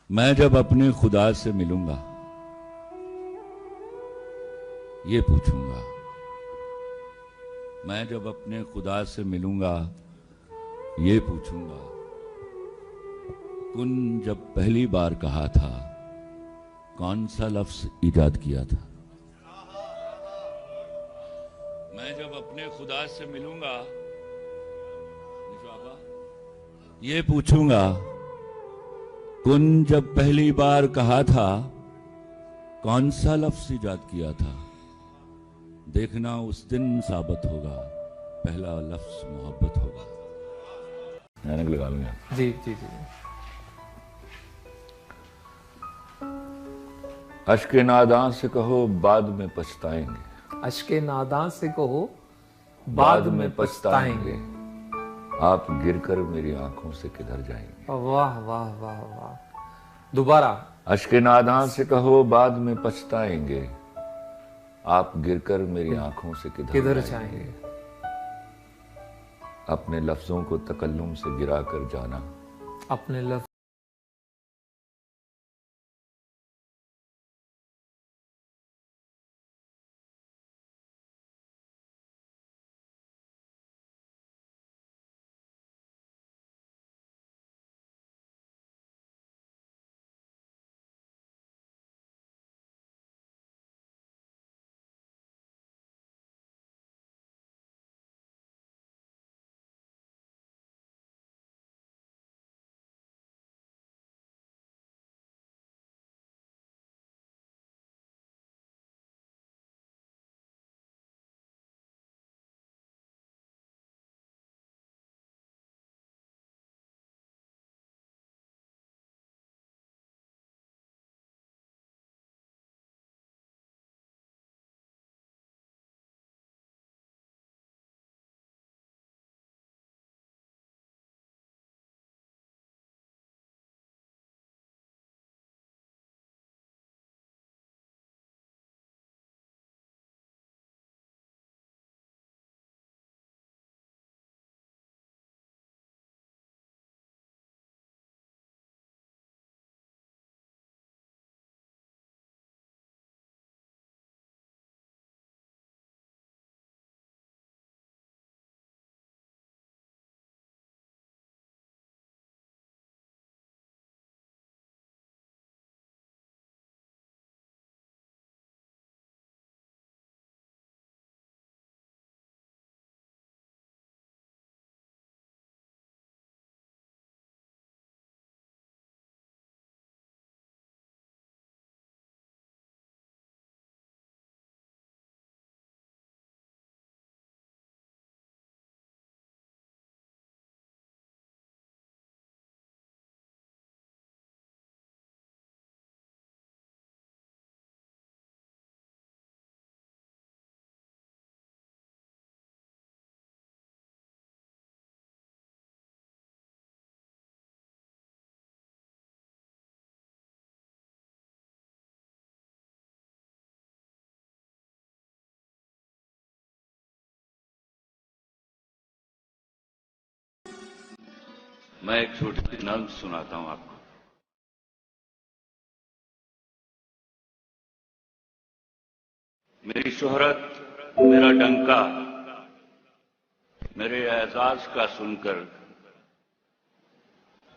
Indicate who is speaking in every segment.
Speaker 1: میں جب اپنے خدا سے ملوں گا یہ پوچھوں گا، میں جب اپنے خدا سے ملوں گا یہ پوچھوں گا، کن جب پہلی بار کہا تھا کون سا لفظ ایجاد کیا تھا؟ میں جب اپنے خدا سے ملوں گا یہ پوچھوں گا، کن جب پہلی بار کہا تھا کون سا لفظ ایجاد کیا تھا؟ دیکھنا اس دن ثابت ہوگا پہلا لفظ محبت ہوگا۔ لگا لوں گا
Speaker 2: جی جی جی۔
Speaker 1: اشک ناداں سے کہو بعد میں پچھتائیں گے،
Speaker 2: اشک ناداں سے کہو بعد میں پچھتائیں گے،
Speaker 1: آپ گر کر میری آنکھوں سے کدھر جائیں گے۔
Speaker 2: واہ واہ واہ واہ، دوبارہ۔
Speaker 1: اشک ناداں سے کہو بعد میں پچھتائیں گے، آپ گر کر میری آنکھوں سے کدھر جائیں گے۔ اپنے لفظوں کو تکلم سے گرا کر جانا،
Speaker 2: اپنے لفظ
Speaker 1: میں ایک چھوٹی سی نظم سناتا ہوں آپ کو۔ میری شہرت میرا ڈنکا، میرے اعزاز کا سن کر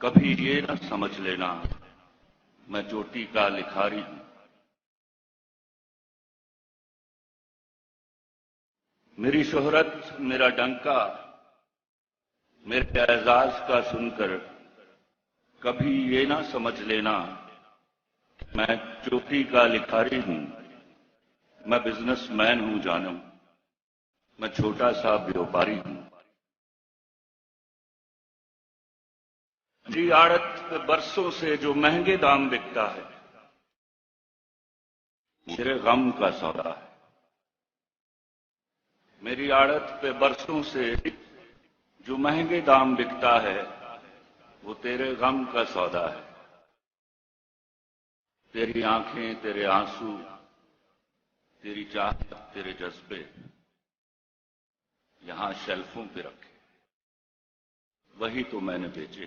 Speaker 1: کبھی یہ نہ سمجھ لینا میں چوٹی کا لکھاری ہوں۔ میری شہرت میرا ڈنکا، میرے اعزاز کا سن کر کبھی یہ نہ سمجھ لینا میں چوٹی کا لکھاری ہوں۔ میں بزنس مین ہوں جانم، میں چھوٹا سا بیوپاری ہوں۔ میری آڑت پہ برسوں سے جو مہنگے دام بکتا ہے میرے غم کا سودا ہے۔ میری آڑت پہ برسوں سے جو مہنگے دام بکتا ہے وہ تیرے غم کا سودا ہے۔ تیری آنکھیں، تیرے آنسو، تیری چاہت، تیرے جذبے یہاں شیلفوں پہ رکھے، وہی تو میں نے بیچے۔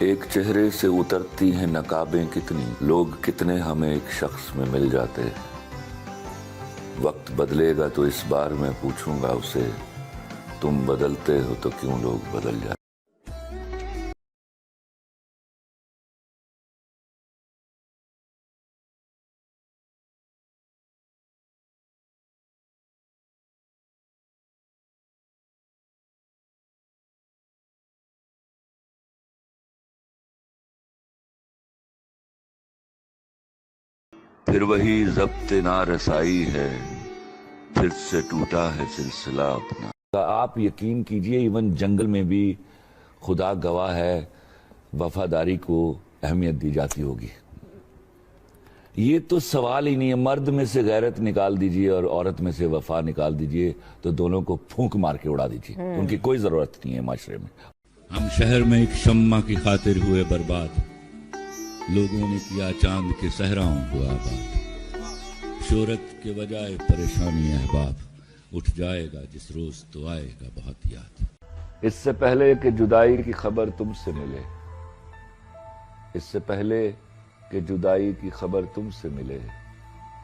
Speaker 3: ایک چہرے سے اترتی ہیں نقابیں کتنی، لوگ کتنے ہمیں ایک شخص میں مل جاتے ہیں۔ وقت بدلے گا تو اس بار میں پوچھوں گا اسے، تم بدلتے ہو تو کیوں لوگ بدل جاتے؟ پھر وہی ضبط نارسائی ہے، پھر سے ٹوٹا ہے سلسلہ اپنا۔ آپ یقین کیجئے ایون جنگل میں بھی خدا گواہ ہے وفاداری کو اہمیت دی جاتی ہوگی۔ یہ تو سوال ہی نہیں ہے، مرد میں سے غیرت نکال دیجئے اور عورت میں سے وفا نکال دیجئے تو دونوں کو پھونک مار کے اڑا دیجئے، ان کی کوئی ضرورت نہیں ہے معاشرے میں۔
Speaker 4: ہم شہر میں ایک شمع کی خاطر ہوئے برباد، لوگوں نے کیا چاند کے صحراؤں کو آباد۔ شہرت کے بجائے پریشانی احباب، اٹھ جائے گا جس روز تو آئے گا بہت یاد۔
Speaker 3: اس سے پہلے کہ جدائی کی خبر تم سے ملے، اس سے پہلے کہ جدائی کی خبر تم سے ملے،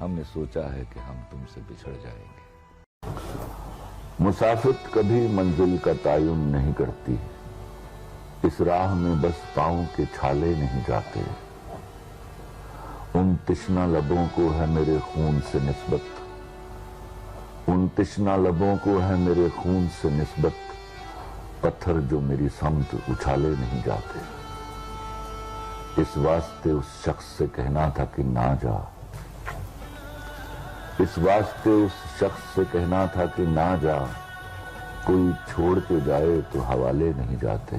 Speaker 3: ہم نے سوچا ہے کہ ہم تم سے بچھڑ جائیں گے۔ مسافت کبھی منزل کا تعین نہیں کرتی، اس راہ میں بس پاؤں کے چھالے نہیں جاتے۔ ان تشنہ لبوں کو ہے میرے خون سے نسبت، ان تشنہ لبوں کو ہے میرے خون سے نسبت، پتھر جو میری سمت اچھالے نہیں جاتے۔ اس واسطے اس شخص سے کہنا تھا کہ نہ جا، اس واسطے اس شخص سے کہنا تھا کہ نہ جا، کوئی چھوڑ کے جائے تو حوالے نہیں جاتے۔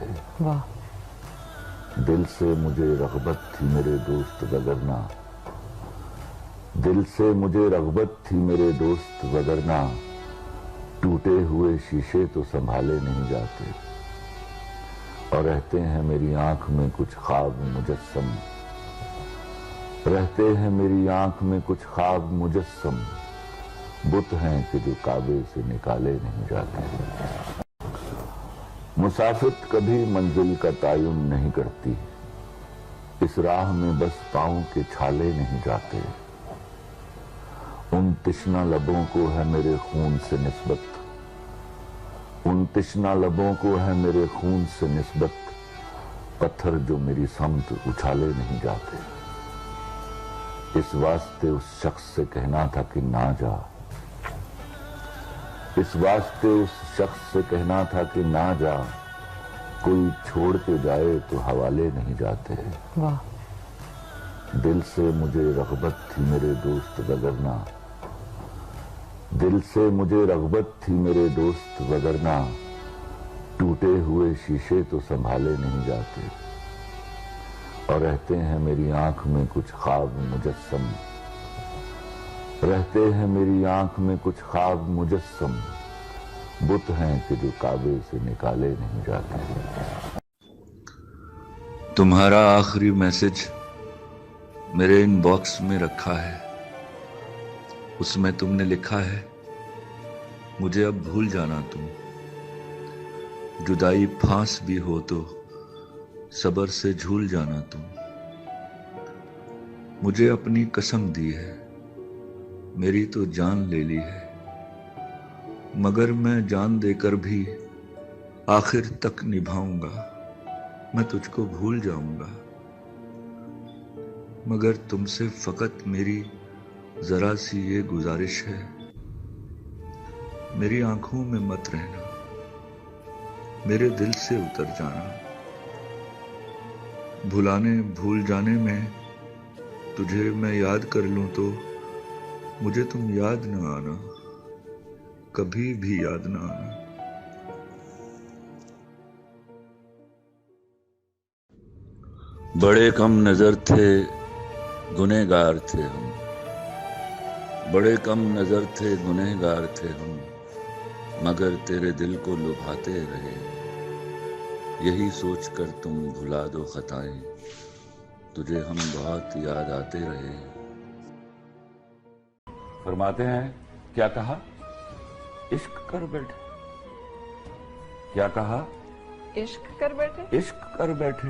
Speaker 3: دل سے مجھے رغبت تھی میرے دوست وگرنہ، دل سے مجھے رغبت تھی میرے دوست وگرنہ، ٹوٹے ہوئے شیشے تو سنبھالے نہیں جاتے۔ اور رہتے ہیں میری آنکھ میں کچھ خواب مجسم، رہتے ہیں میری آنکھ میں کچھ خواب مجسم، بت ہیں کہ جو کعبے سے نکالے نہیں جاتے۔ مسافت کبھی منزل کا تعین نہیں کرتی، اس راہ میں بس پاؤں کے چھالے نہیں جاتے۔ ان تشنہ لبوں کو ہے میرے خون سے نسبت، ان تشنہ لبوں کو ہے میرے خون سے نسبت، پتھر جو میری سمت اچھالے نہیں جاتے۔ اس واسطے اس شخص سے کہنا تھا کہ نہ جا، اس واسطے اس شخص سے کہنا تھا کہ نہ جا، کوئی چھوڑ کے جائے تو حوالے نہیں جاتے۔ دل سے مجھے رغبت تھی میرے دوست وگرنہ، دل سے مجھے رغبت تھی میرے دوست وگرنہ، ٹوٹے ہوئے شیشے تو سنبھالے نہیں جاتے۔ اور رہتے ہیں میری آنکھ میں کچھ خواب مجسم، رہتے ہیں میری آنکھ میں کچھ خواب مجسم، بت ہیں کہ جو کعبے سے نکالے نہیں جاتے۔ تمہارا آخری میسج میرے ان باکس میں رکھا ہے، اس میں تم نے لکھا ہے مجھے اب بھول جانا تم، جدائی پھانس بھی ہو تو صبر سے جھول جانا تم۔ مجھے اپنی قسم دی ہے، میری تو جان لے لی ہے، مگر میں جان دے کر بھی آخر تک نبھاؤں گا، میں تجھ کو بھول جاؤں گا، مگر تم سے فقط میری ذرا سی یہ گزارش ہے، میری آنکھوں میں مت رہنا، میرے دل سے اتر جانا، بھول جانے میں تجھے میں یاد کر لوں تو مجھے تم یاد نہ آنا، کبھی بھی یاد نہ آنا۔ بڑے کم نظر تھے گنہگار تھے ہم، بڑے کم نظر تھے گنہگار تھے ہم، مگر تیرے دل کو لبھاتے رہے، یہی سوچ کر تم بھلا دو خطائیں، تجھے ہم بہت یاد آتے رہے۔ فرماتے ہیں کیا کہا؟ عشق کر بیٹھے، کیا کہا؟
Speaker 5: عشق کر بیٹھے،
Speaker 3: عشق کر بیٹھے،